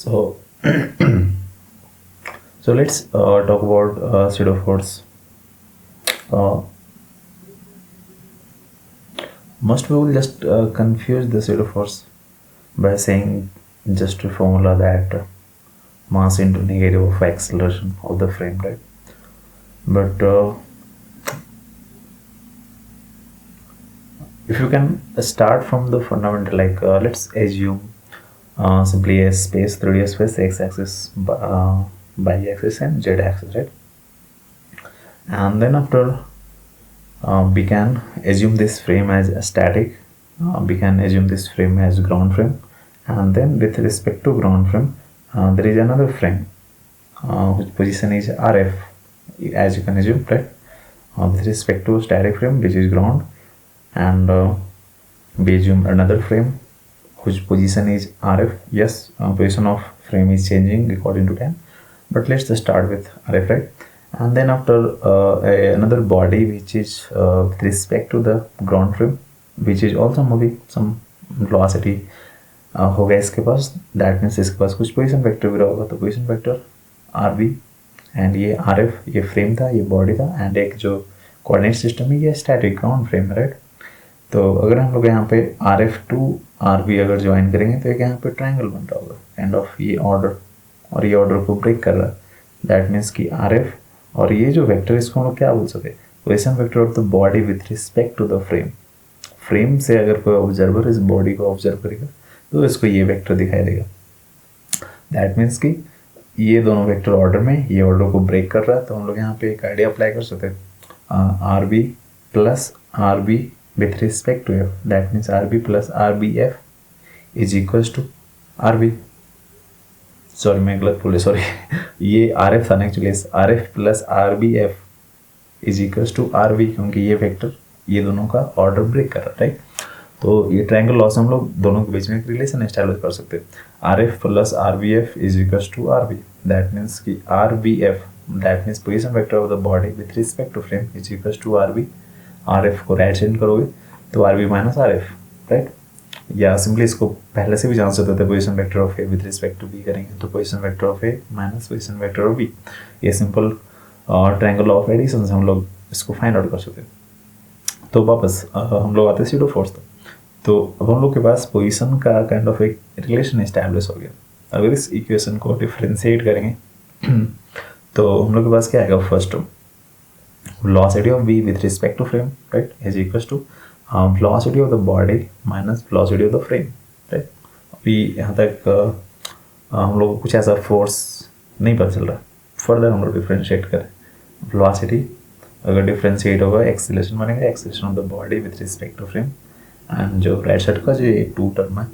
So, so let's talk about pseudophores. Uh, Most people just confuse the pseudophores by saying just a formula that mass into negative of acceleration of the frame, right? But if you can start from the fundamental, like let's assume simply a space, 3D space, x-axis, y-axis, and z-axis, right? And then after we can assume this frame as a static, we can assume this frame as ground frame, and then with respect to ground frame there is another frame whose position is RF, as you can assume, right? With respect to static frame which is ground, and we assume another frame whose position is RF. Yes, position of frame is changing according to time, but let's just start with RF, right? And then after another body which is with respect to the ground frame which is also moving some velocity होगा इसके पास, that means इसके पास कुछ position vector भी होगा, तो position vector R V, and ये R F, ये frame था, ये बॉडी था, एंड एक जो कोऑर्डिनेट सिस्टम है ये स्टैटिक ग्राउंड फ्रेम है, राइट? तो अगर हम लोग यहाँ पे R F to R V अगर ज्वाइन करेंगे तो एक यहाँ पे ट्राइंगल बन रहा होगा काइंड ऑफ, ये ऑर्डर और ये ऑर्डर को ब्रेक कर रहा है। दैट मीन्स कि आर एफ और ये जो वेक्टर इसको हम लोग क्या बोल सकते हैं, position vector of the body with respect to the frame. Frame से अगर कोई ऑब्जर्वर इस बॉडी को ऑब्जर्व करेगा तो इसको ये वेक्टर दिखाई देगा। दैट मीन्स कि ये दोनों वेक्टर ऑर्डर में, ये ऑर्डर को ब्रेक कर रहा है, तो हम लोग यहाँ पे एक आइडिया अप्लाई कर सकते हैं, R B plus R B with respect to F. That means R B plus R B F is equals to R B, sorry मैं गलत बोले, सॉरी ये आर एफ था ना actually, R F plus R B F is equals to R B, क्योंकि ये vector ये दोनों का ऑर्डर ब्रेक कर रहा है, राइट? तो ये ट्रायंगल लॉ से हम लोग दोनों के बीच में एक रिलेशन एस्टैब्लिश कर सकते हैं, R F plus R B F is equals to R B. That means कि R B F, that means position vector of the body with respect to frame is equals to R B. R F को right hand करोगे तो R B minus R F, right? या simply इसको पहले से भी जान सकते थे, position vector of A with respect to B करेंगे तो position vector of A minus position vector of B. ये सिंपल ट्रायंगल ऑफ एडिशन से हम लोग इसको फाइंड आउट कर सकते हैं। तो वापस हम लोग आते हैं pseudophores तक। तो अब हम लोग के पास पोजीशन का काइंड ऑफ एक रिलेशन इस्टेब्लिश हो गया। अगर इस इक्वेशन को डिफ्रेंशिएट करेंगे तो हम लोग के पास क्या आएगा, first term velocity of v with respect to frame, right, is equals to velocity of the body minus velocity of the frame, right? अभी यहाँ तक हम लोग को कुछ ऐसा फोर्स नहीं पता चल रहा, फर्दर हम लोग डिफ्रेंशिएट करें, velocity अगर डिफ्रेंशिएट होगा एक्सीलरेशन बनेगा, acceleration of the body with respect to frame, and जो राइट साइड का जो ये टू टर्म है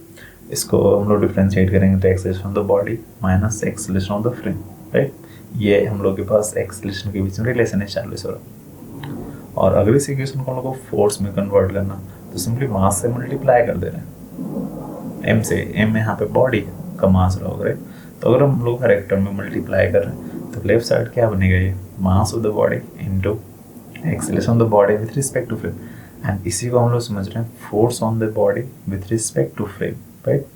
इसको हम लोग डिफ्रेंशिएट करेंगे तो acceleration of the body minus acceleration of the frame, right? ये हम लोग के पास एक्सीलरेशन के बीच में रिलेशन एस्टैब्लिश हो रहा है। और अगर इस इक्वेशन को हम लोग को फोर्स में कन्वर्ट करना तो सिंपली मास से मल्टीप्लाई कर दे रहे हैं, एम से, एम यहाँ पे बॉडी का मास रहा होगा, राइट? तो अगर हम लोग हर एक टर्म में मल्टीप्लाई कर रहे हैं तो लेफ्ट साइड क्या बनेगा, ये mass of the body into acceleration of the body with respect to frame, and इसी को हम लोग समझ रहे हैं force on the body with respect to frame, right?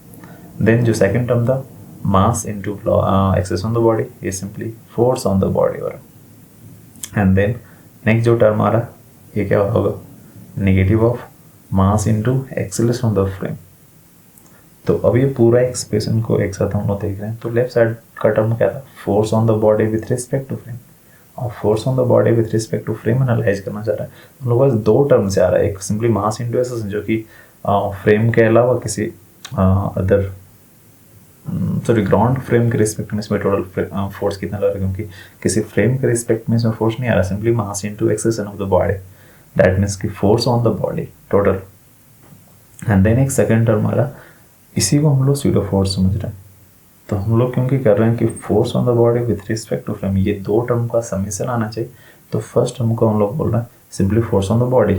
Then जो सेकंड टर्म था mass into acceleration on the body, ये simply force on the body हो रहा, एंड देन नेक्स्ट जो टर्म आ रहा ये क्या होगा, negative of mass into acceleration of the frame. तो अब ये पूरा एक्सप्रेशन को एक साथ हम लोग देख रहे हैं, तो लेफ्ट साइड का टर्म क्या था, force on the body with respect to frame, और force on the body with respect to frame analyse करना चाह रहा है। हम लोग पास दो टर्म से आ रहा है, एक सिंपली मास इनटू एक्सीलरेशन जो कि फ्रेम के अलावा किसी अदर सॉरी ग्राउंड फ्रेम के रिस्पेक्ट में इसमें टोटल फोर्स कितना लग रहा है, क्योंकि किसी फ्रेम के रिस्पेक्ट में इसमें फोर्स नहीं आ रहा, simply mass into acceleration of the body, that means कि force on the body total, and then एक सेकंड टर्म आ रहा, इसी को हम लोग pseudophores समझ रहे हैं। तो हम लोग क्योंकि कर रहे हैं कि force on the body with respect to frame, ये दो टर्म का समेशन आना चाहिए, तो फर्स्ट टर्म को हम लोग बोल रहे हैं simply force on the body,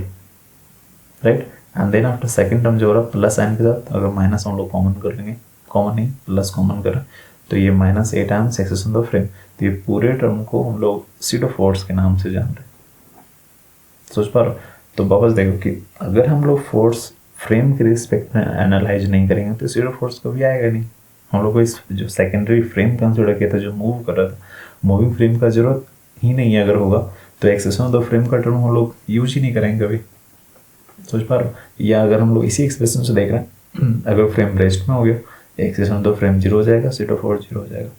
right? And then after second term जो हो रहा है प्लस साइन के साथ, अगर माइनस हम लोग कॉमन कर लेंगे, कॉमन नहीं प्लस कॉमन करें तो ये minus A times acceleration of the frame, तो ये पूरे टर्म को हम लोग pseudophores के नाम से जान रहे हैं। सोच पा रहे हो? तो वापस देखो कि अगर हम लोग फोर्स फ्रेम के रिस्पेक्ट में एनालाइज नहीं करेंगे तो pseudophores कभी आएगा नहीं, हम लोग को इस जो सेकेंडरी फ्रेम कंसिडर किया था जो मूव कर रहा था, मूविंग फ्रेम का जरूरत ही नहीं है अगर होगा तो एक्सेशन ऑफ द फ्रेम का टर्म हम लोग यूज ही नहीं करेंगे कभी। सोच पा रहे हो? या अगर हम लोग इसी एक्सप्रेशन से देख रहे हैं अगर फ्रेम रेस्ट में हो गया acceleration of the frame zero हो जाएगा, सीट ऑफ फोर्स जीरो हो जाएगा।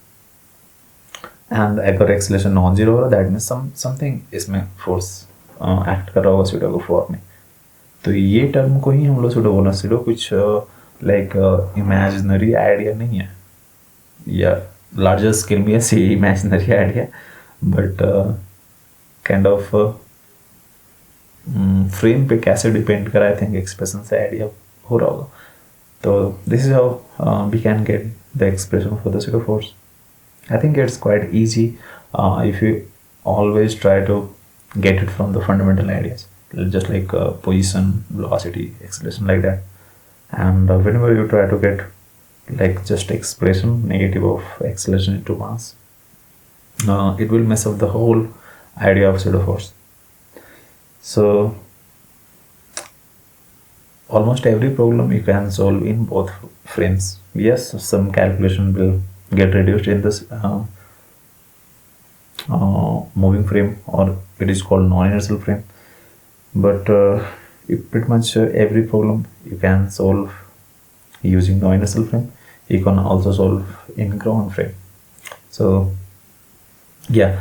एंड अगर एक्सेलेरेशन नॉन जीरो हो रहा दैट मीन्स समथिंग इसमें फोर्स एक्ट कर रहा होगा सीटो फोर में। तो ये टर्म को ही हम लोग सीटो बोलना। सीटो कुछ लाइक इमेजिनरी आइडिया नहीं है, या लार्जर स्केल में ऐसी imaginary idea, but kind of frame पे कैसे डिपेंड करा आई थिंक एक्सप्रेशन से आइडिया हो रहा होगा। तो this is how we can get the expression for the pseudo force. I think it's quite easy if you always try to get it from the fundamental ideas, just like position, velocity, acceleration, like that. And whenever you try to get like just expression negative of acceleration into mass, it will mess up the whole idea of pseudo force. So almost every problem you can solve in both frames. Yes, some calculation will get reduced in this moving frame, or it is called non-inertial frame, but pretty much every problem you can solve using non-inertial frame. You can also solve in ground frame. So yeah,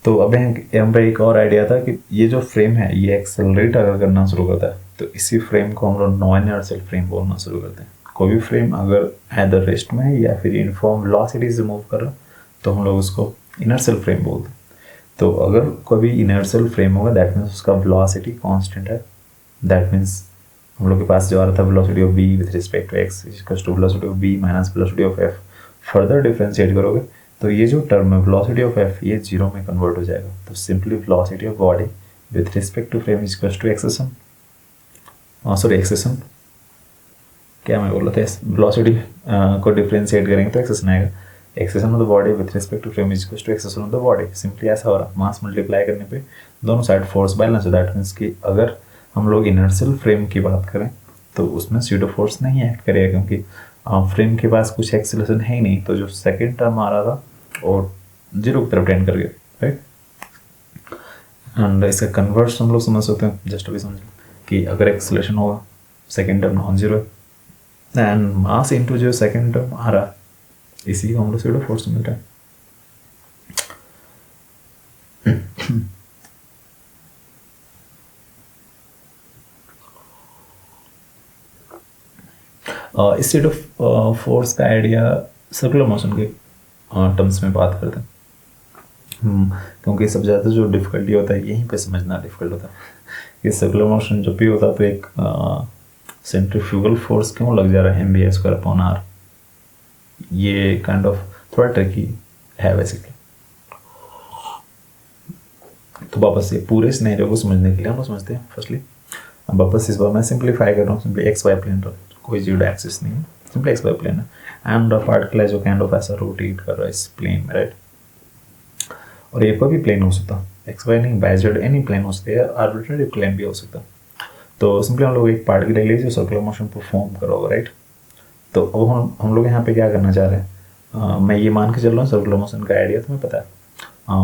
तो अब यहाँ पे एक और idea था कि ये जो फ्रेम है ये एक्सेलरेट अगर करना शुरू करता है तो इसी फ्रेम को हम लोग नॉन इनर्शियल फ्रेम बोलना शुरू करते हैं। कोई भी फ्रेम अगर एदर रेस्ट में है या फिर यूनिफॉर्म वेलोसिटी से मूव कर रहा तो हम लोग उसको इनर्शियल फ्रेम बोलते हैं। तो अगर कोई भी इनर्शियल फ्रेम होगा दैट मीन्स उसका वेलोसिटी कांस्टेंट है। दैट मीन्स हम लोग के पास जो आ रहा था velocity of v with respect to x equals to velocity of v minus velocity of f, further differentiate करोगे तो ये जो टर्म है वेलोसिटी ऑफ f ये जीरो में कन्वर्ट हो जाएगा। तो simply velocity of body with respect to frame equals to acceleration, acceleration क्या मैं बोल रहा था, वेलोसिटी को डिफरेंशिएट करेंगे तो एक्सेशन आएगा। Acceleration of the body with respect to frame equals to acceleration of the body. Simply ऐसा हो रहा है, मास मल्टीप्लाई करने पे दोनों साइड फोर्स बैलेंस है। दैट मीन्स कि अगर हम लोग इनर्शियल फ्रेम की बात करें तो उसमें स्यूडो फोर्स नहीं एक्ट करेगा क्योंकि फ्रेम के पास कुछ एक्सेलरेशन है ही नहीं। तो जो सेकेंड टर्म आ रहा था और जीरो की तरफ टेंड कर गया, राइट। एंड इसका कन्वर्स हम लोग समझ सकते हैं, जस्ट अभी समझ कि अगर एक्सेलरेशन होगा second term non zero and mass into जो सेकेंड टर्म आ रहा इसी को हम लोग स्यूडो फोर्स मिल रहा है। इस स्टेट ऑफ फोर्स का आइडिया सर्कुलर मोशन के टर्म्स में बात करते हैं, क्योंकि सबसे ज़्यादा जो डिफ़िकल्टी होता है यहीं पे समझना डिफ़िकल्ट होता है कि सर्कुलर मोशन जब भी होता है तो एक सेंट्रीफ्यूगल फोर्स क्यों लग जा रहा है mv²/r। ये काइंड ऑफ थोड़ा ट्रिकी है बेसिकली। तो वापस ये पूरे सिनेरियो को समझने के लिए हम लोग समझते हैं फर्स्टली, वापस इस बार मैं सिंप्लीफाई कर रहा हूँ। सिंपली एक्स वाई प्लेन पर कोई जीरो एक्सिस नहीं है, सिंपली एक्स वाई प्लेन है एंड पार्टिकल है जो काइंड ऑफ ऐसा रोटेट कर रहा है इस प्लेन में, राइट। और ये कोई भी प्लेन हो सकता है, एक्स वाई नहीं, बाय जेड एनी प्लेन हो सकता है, आर्बिट्ररी प्लेन भी हो सकता है। तो सिंपली हम लोग एक पार्टिकल ले लीजिए जो सर्कुलर मोशन परफॉर्म करोगे, राइट। तो अब हम लोग यहाँ पे क्या करना चाह रहे हैं, मैं ये मान के चल रहा हूँ सर्कुलर मोशन का आइडिया तुम्हें पता है,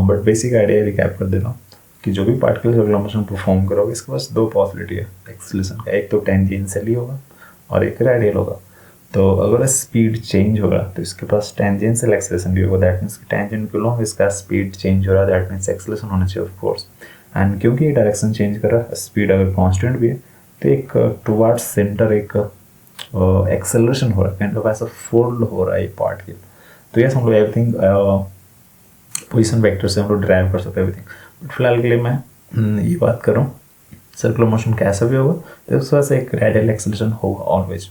बट बेसिक आइडिया रिकैप कर दे रहा हूँ कि जो भी पार्टिकल सर्कुलर मोशन परफॉर्म करोगे इसके पास दो पॉसिबिलिटी है एक्सेलरेशन का, एक तो टेंजेंशियली होगा और एक रेडियल होगा। तो अगर स्पीड चेंज होगा तो इसके पास टेंजेंशियल एक्सेलरेशन भी होगा। दैट मीन्स टेंजेंट के लॉन्ग इसका स्पीड चेंज हो रहा है, दैट मीन्स एक्सेलरेशन होना चाहिए ऑफ कोर्स। एंड क्योंकि ये डायरेक्शन चेंज कर रहा है, स्पीड अगर कांस्टेंट भी है तो एक टुवर्ड्स सेंटर एक एक्सेलरेशन हो रहा है, काइंड ऑफ ऐसा फोल्ड हो रहा है ये पार्टिकल। तो यस हम लोग एवरीथिंग पोजिशन वेक्टर से हम लोग ड्राइव कर सकते हैं एवरीथिंग। बट फिलहाल के लिए मैं ये बात कर रहा हूँ सर्कुलर मोशन कैसा भी होगा तो उसके पास एक रेडियल एक्सेलरेशन होगा ऑलवेज,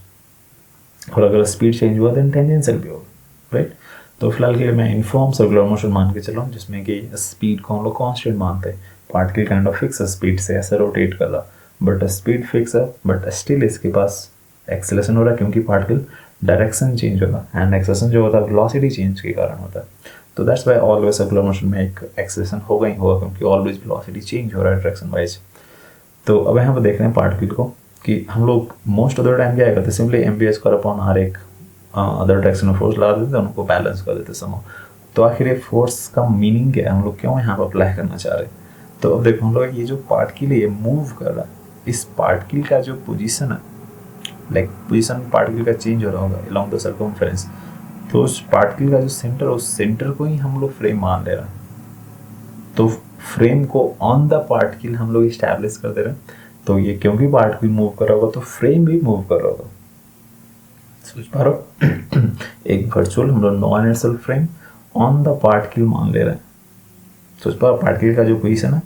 और अगर स्पीड चेंज हुआ देन टेंजेंशियल भी होगा, राइट। तो फिलहाल के लिए मैं इनफॉर्म सर्कुलर मोशन मान के चल रहा हूँ जिसमें कि स्पीड को हम लोग कांस्टेंट मानते हैं। Particle kind of fix speed से ऐसा रोटेट कर रहा, बट स्पीड फिक्स है बट स्टिल इसके पास एक्सेलरेशन हो रहा है क्योंकि पार्टिकल डायरेक्शन चेंज होगा एंड एक्सेलरेशन जो होता है वेलोसिटी चेंज के कारण होता है। तो that's why always circular motion में एक एक्सेलरेशन होगा ही होगा क्योंकि ऑलवेज वेलोसिटी चेंज हो रहा है डायरेक्शन वाइज। तो अब यहाँ पर देख रहे हैं पार्टिकल को कि हम लोग मोस्ट ऑफ द टाइम क्या करते हैं, सिंपली mv² अपॉन r एक अदर डायरेक्शन में फोर्स लगा देते हैं, उनको बैलेंस कर देते समहाउ। तो आखिर ये फोर्स का मीनिंग क्या है, हम लोग क्यों यहाँ पर अप्लाई करना चाह रहे हैं? तो अब देखो हम लोग ये जो पार्टिकल ये मूव कर रहा है, इस पार्टिकल का जो पोजीशन है, लाइक पोजीशन पार्टिकल का चेंज हो रहा होगा अलोंग द सर्कमफेरेंस, तो उस पार्टिकल का जो सेंटर, उस सेंटर को ही हम लोग फ्रेम मान ले रहे हैं। तो फ्रेम को ऑन द पार्टिकल हम लोग इस्टेब्लिश कर दे रहे हैं। तो ये क्योंकि पार्टिकल मूव कर रहा होगा तो फ्रेम भी मूव कर रहा होगा। समझ पा रहे हो? एक वर्चुअल हम लोग non inertial frame on the particle मान ले रहे हैं। समझ पा रहे हो? पार्टिकल का जो पोजीशन है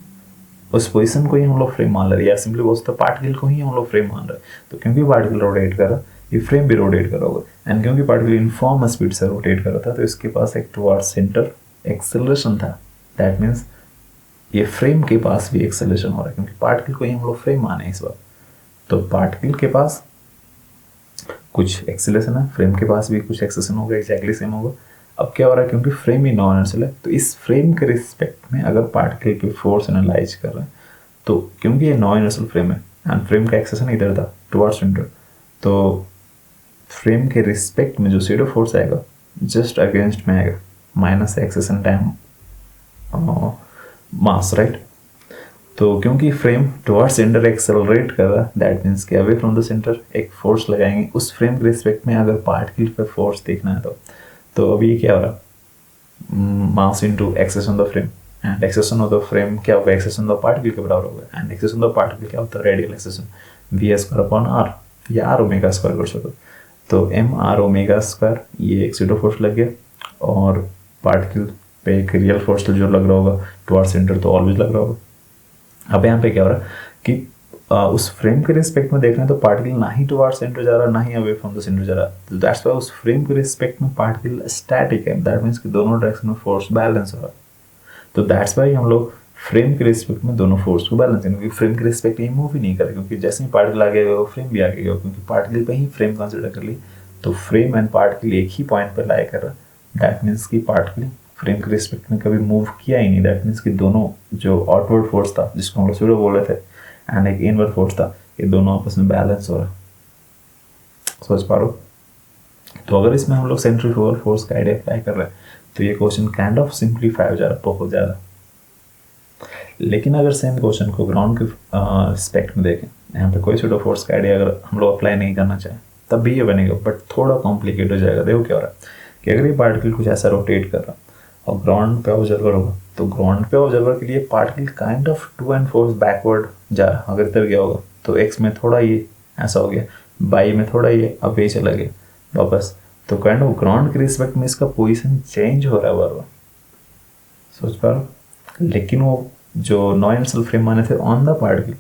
उस पोजीशन को ही हम लोग फ्रेम मान ले रहे हैं, या सिंपली बोलते हैं पार्टिकल को ही हम लोग फ्रेम मान रहे हैं। तो क्योंकि पार्टिकल रोटेट कर रहा है, ये फ्रेम भी रोटेट कर रहा होगा, एंड क्योंकि पार्टिकल यूनिफॉर्म स्पीड से रोटेट कर रहा था तो इसके पास एक टुवर्ड सेंटर एक्सेलरेशन था। दैट मीन्स ये फ्रेम के पास भी एक्सेलरेशन हो रहा है, क्योंकि पार्टिकल को ही हम लोग फ्रेम माने इस बार। तो पार्टिकल के पास कुछ एक्सेलरेशन है, फ्रेम के पास भी कुछ एक्सेलरेशन होगा, एक्जैक्टली सेम होगा। अब क्या हो रहा है, क्योंकि फ्रेम ही नॉन इनर्शियल है, तो इस फ्रेम के रिस्पेक्ट में अगर पार्टिकल की फोर्स एनालाइज कर रहे हैं, तो क्योंकि ये नॉन इनर्शियल फ्रेम है एंड फ्रेम का एक्सेलरेशन इधर था टुवर्ड्स सेंटर, तो फ्रेम के रिस्पेक्ट में जो सीडो फोर्स आएगा जस्ट अगेंस्ट में आएगा minus acceleration time mass, right. तो क्योंकि फ्रेम टुवर्ड्स सेंटर एक्सेलरेट कर रहा है, दैट मीन्स कि अवे फ्रॉम द सेंटर एक फोर्स लगाएंगे उस फ्रेम के रिस्पेक्ट में। अगर पार्टिकल पे फोर्स देखना है तो अभी ये क्या हो रहा है, mass into acceleration of the frame, and acceleration of the frame क्या होगा, एक्सेलरेशन ऑफ द पार्टिकल के बराबर होगा, and acceleration of the particle क्या होता है, radial acceleration V square upon R, या आर ओमेगा स्क्वायर कर सकते हो। तो एम आर ओमेगा स्क्वायर, ये एक सीडो फोर्स लग गया, और पार्टिकल पे एक रियल फोर्स जो लग रहा होगा टुवर्ड्स सेंटर तो ऑलवेज लग रहा होगा। अब यहाँ पे क्या हो रहा है कि उस फ्रेम के रिस्पेक्ट में देख रहे हैं तो पार्टिकल ना ही टुवर्ड्स सेंटर जा रहा, ना ही अवे फ्रॉम द सेंटर जा रहा। तो दैट्स वाई उस फ्रेम के रिस्पेक्ट में पार्टिकल स्टैटिक है, दैट मीन्स कि दोनों डायरेक्शन में फोर्स बैलेंस हो रहा है। तो दैट्स वाई हम लोग फ्रेम के रिस्पेक्ट में दोनों फोर्स को बैलेंस करेंगे, क्योंकि फ्रेम के रिस्पेक्ट ये मूव ही नहीं करे, क्योंकि जैसे ही पार्टिकल आगे गया वो फ्रेम भी आगे गया, क्योंकि पार्टिकल पे ही फ्रेम कंसिडर कर ली। तो फ्रेम एंड पार्टिकल एक ही पॉइंट पर लाई कर रहा, दैट मीन्स कि पार्टिकल फ्रेम के रिस्पेक्ट में कभी मूव किया ही नहीं। दैट मीन्स कि दोनों जो आउटवर्ड फोर्स था जिसको हम लोग सीडो बोल रहे थे, एंड एक इनवर्ड फोर्स था, ये दोनों आपस में बैलेंस हो रहा है। समझ पा रहे हो? तो अगर इसमें हम लोग सेंट्रीफ्यूगल फोर्स का आइडिया अप्लाई कर रहे हैं तो ये क्वेश्चन काइंड ऑफ सिंप्लीफाई हो जा रहा है बहुत ज़्यादा। लेकिन अगर सेम क्वेश्चन को ग्राउंड के रिस्पेक्ट में देखें, यहाँ पे कोई सीडो फोर्स का आइडिया अगर हम लोग अप्लाई नहीं करना चाहें तब भी ये बनेगा, बट थोड़ा कॉम्प्लिकेट हो जाएगा। देखो क्या हो रहा है कि अगर ये पार्टिकल कुछ ऐसा रोटेट कर रहा और ग्राउंड पे ऑब्जर्वर होगा, तो ग्राउंड पे ऑब्जर्वर के लिए particle kind of to and force backward जा रहा। अगर इधर गया होगा तो एक्स में थोड़ा ये ऐसा हो गया, वाई में थोड़ा ये अब ये चला गया वापस, तो काइंड ऑफ ग्राउंड के रिस्पेक्ट में इसका पोजीशन चेंज हो रहा है बार बार। सोच पा रहे हो? लेकिन वो जो नॉन इनर्शियल फ्रेम माने थे ऑन द पार्टिकल,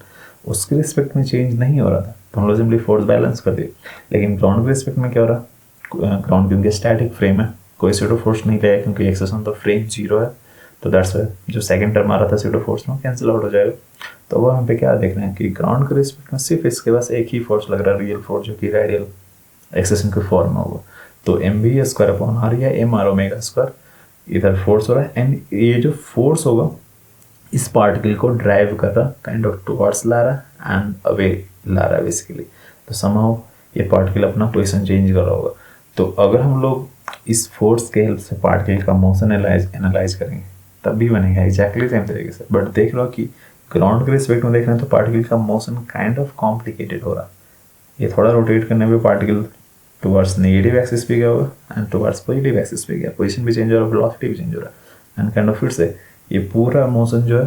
उसके रिस्पेक्ट में चेंज नहीं हो रहा था, तो हम लोग सिंपली फोर्स बैलेंस कर दिए। लेकिन ग्राउंड के रिस्पेक्ट में क्या हो रहा, ग्राउंड क्योंकि स्टैटिक फ्रेम है, कोई सीडो फोर्स नहीं लगेगा क्योंकि एक्सेलरेशन तो फ्रेम जीरो है, तो दैट्स वाई जो सेकंड टर्म आ रहा था सीडो फोर्स में कैंसिल आउट हो जाएगा। तो वो हम पे क्या देख रहे हैं कि ग्राउंड के रिस्पेक्ट में सिर्फ इसके पास एक ही फोर्स लग रहा है, रियल फोर्स, जो कि रेडियल एक्सेलरेशन के फॉर्म में होगा। तो M V square upon R या एम आर ओमेगा स्क्वायर इधर फोर्स हो रहा है, एंड ये जो फोर्स होगा इस पार्टिकल को ड्राइव कर रहा, काइंड ऑफ टुवर्ड्स ला रहा एंड अवे ला रहा है बेसिकली। तो समहाउ ये पार्टिकल अपना पोजीशन चेंज कर रहा होगा। तो अगर हम लोग इस फोर्स के हेल्प से पार्टिकल का मोशन एनालाइज करेंगे तब भी बनेगा एग्जैक्टली सेम तरीके से। बट देख लो कि ग्राउंड के रिस्पेक्ट में देख रहे हैं तो पार्टिकल का मोशन काइंड ऑफ कॉम्प्लिकेटेड हो रहा। ये थोड़ा रोटेट करने पे पार्टिकल टुवर्ड्स नेगेटिव एक्सिस पे गया होगा एंड टुवर्ड्स पॉजिटिव एक्सिस पे गया, पोजीशन भी चेंज हो रहा है, वेलोसिटी भी चेंज हो रहा है, एंड काइंड ऑफ फिर से ये पूरा मोशन जो है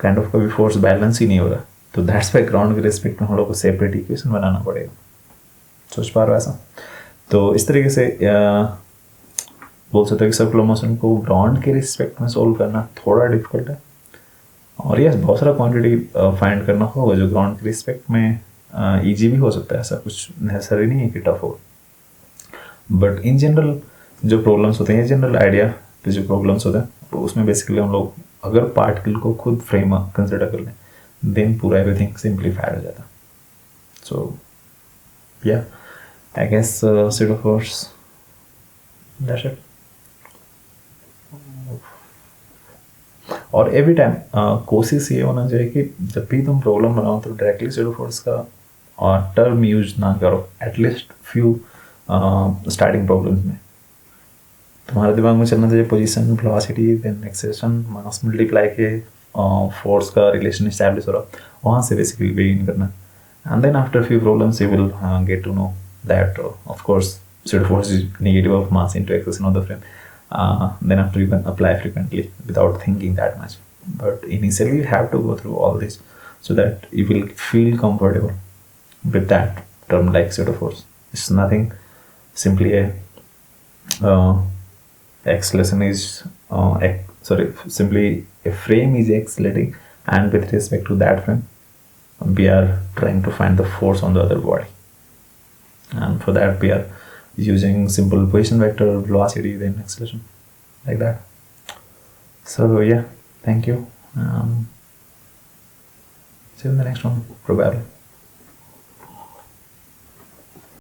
काइंड ऑफ कभी फोर्स बैलेंस ही नहीं हो रहा। तो दैट्स वाई ग्राउंड के रिस्पेक्ट में हम लोग को सेपरेट इक्वेशन बनाना पड़ेगा। सोच पा रहे हो ऐसा? तो इस तरीके से बोल सकते हैं कि सर्कुलर मोशन को ग्राउंड के रिस्पेक्ट में सोल्व करना थोड़ा डिफिकल्ट है, और यस बहुत सारा क्वांटिटी फाइंड करना होगा जो ग्राउंड के रिस्पेक्ट में ईजी भी हो सकता है, ऐसा कुछ नेसेसरी नहीं है कि टफ हो। बट इन जनरल जो प्रॉब्लम्स होते हैं, जनरल आइडिया जो प्रॉब्लम्स होते हैं, तो उसमें बेसिकली हम लोग अगर पार्टिकल को खुद फ्रेम कंसिडर कर लें देन पूरा एवरीथिंग सिंप्लीफाइड हो जाता। सो या I guess pseudo force that's it. और एवरी टाइम कोशिश ये होना चाहिए कि जब भी तुम प्रॉब्लम बनाओ तो डायरेक्टली सीडो फोर्स का टर्म यूज ना करो, एटलीस्ट फ्यू स्टार्टिंग प्रॉब्लम में तुम्हारे दिमाग में चलना चाहिए position, velocity, then acceleration, mass multiply के फोर्स का रिलेशन इस्टेब्लिश हो रहा, वहाँ से बेसिकली बिगिन करना. And then after a few problems you will get to know that of course pseudo force is negative of mass into acceleration of the frame. Then after you can apply frequently without thinking that much, but initially you have to go through all this so that you will feel comfortable with that term like pseudo force. It's nothing, simply a uh, acceleration is simply a frame is accelerating, and with respect to that frame we are trying to find the force on the other body, and for that we are using simple position vector, velocity, then acceleration, like that. So yeah, thank you. See you in the next one probably.